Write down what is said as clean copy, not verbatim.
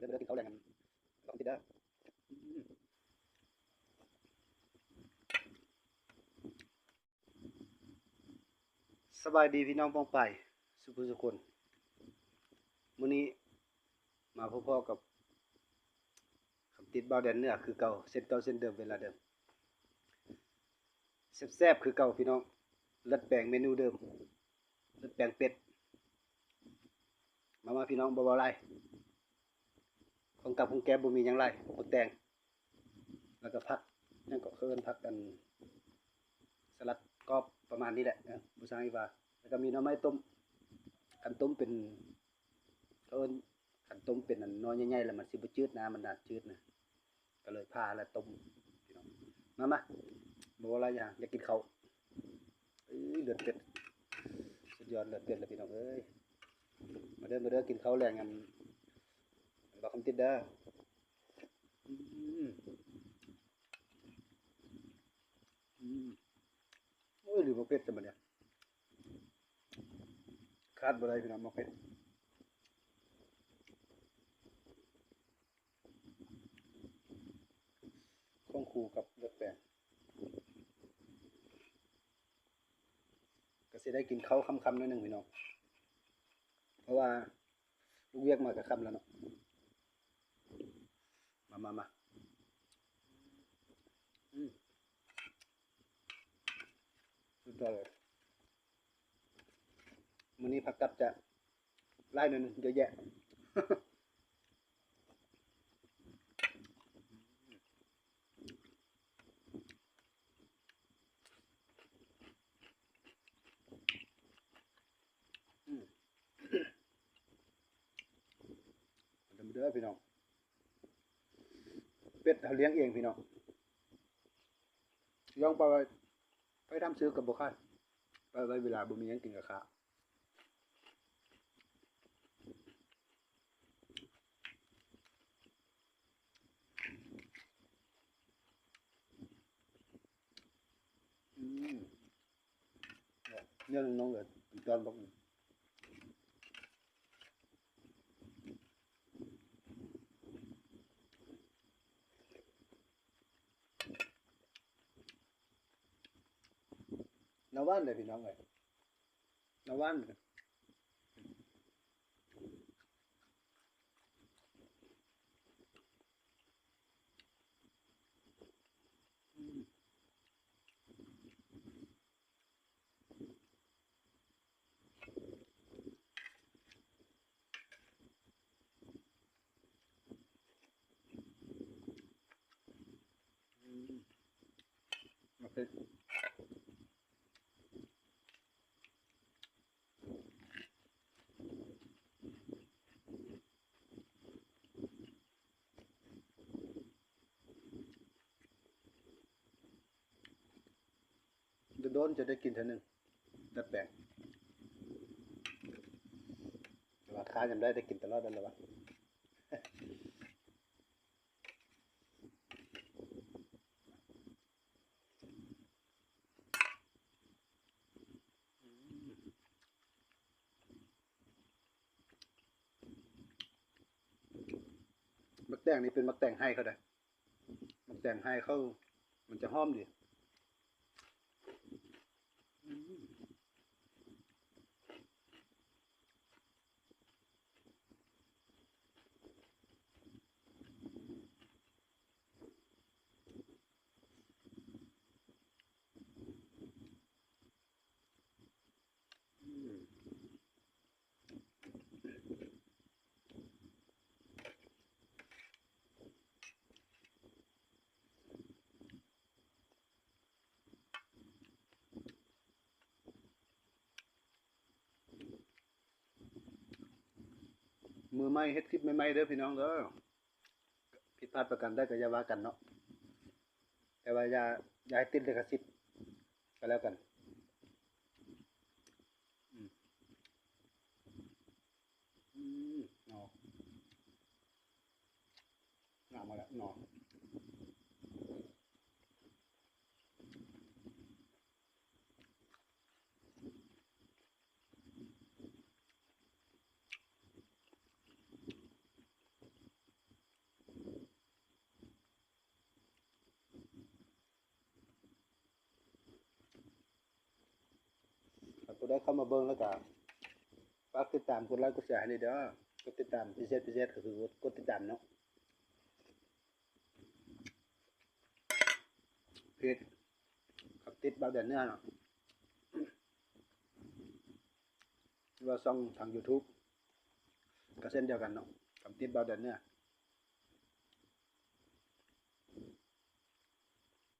เด้อกินข้าวแรงกันต้องติดเด้อสบายดีพี่น้องป้องไปสุภุสุคนมื้อนี้มาพบกับคำติดเบาแดนเนื้อคือเก่าเส้นเก่าเส้นเดิมเวลาเดิมแซ่บๆคือเก่าพี่น้องเลัดแปลงเมนูเดิมเลัดแปลงเป็ดมาพี่น้องบ่เบาไรของกับของแกบ่มีหยังไรบ่แต่งแล้วก็ผักนั่นก็เอิ้นผักกันสลัดก็ประมาณนี้แหละบ่ซังอีกว่าแล้วก็มีหน่อไม้ต้มกันต้มเป็นเอิ้นกันต้มเป็นอันน้อยใหญ่ๆแล้วมันสิบ่จืดนะมันน่าจืดนะก็เลยพาแล้วต้มพี่น้องมาบ่ว่าอะไรอย่างอยากกินข้าวเลือดเป็ดสุดยอดเลือดเป็ดเลยพี่น้องเอ้ยมาเด้อกินข้าวแรงกันบ่คำติดเด้ออืมอืมโอ้ยลืมบ่เป็ดจังบัดเนี่ยขาดบ่ได้พี่น้องบ่เป็ดของคู่กับเลือดแปลงก็สิได้กินข้าวค่ำๆหน่อยนึงพี่น้องเพราะว่าลูกเวียกมาก็ค่ำแล้วเนาะมาอืมสุดยอดเลยมื้อนี้ผักกัดจะหลายหน่อยนึงเยอะแยะอืมเด้อพี่น้องเป็ดเฮาเลี้ยงเองพี่น้องย่องไปทำซื้อกับบ่คายไปไว้เวลาบ่มีหยังกินกับข้าวอืมเนี่ยน้องๆเลยตอนบอกนาว่านเลยพี่น้องเอ้ยนาว่านอืมอืมโอเคโดนๆจะได้กินเทื่อนึงดัดแปลงแต่ว่าค้าจำได้กินตลอดนั่นแหละวะมักแตงนี่เป็นมักแตงไห้เขาได้มักแตงไห้เขามันจะหอมดีอืมอืมมือใหม่เฮ็ดคลิปใหม่ๆเด้อพี่น้องเด้อผิดพลาดประกันได้ก็อย่าว่ากันเนาะแต่ว่าอย่าให้ติดลิขสิทธิ์ก็แล้วกันอืมอืมเนาะงามมาแล้วเนาะ ได้เข้ามาเบิ่งแล้วก็ฝากติดตามกดไลค์กดแชร์ให้เด้อกดติดตามพิเศษก็คือกดติดตามเนาะเพจกับติดบาวเดือนเนื้อเนาะว่าช่องทาง YouTube ก็เช่นเดียวกันเนาะกับติดบาวเดือนเนื้อ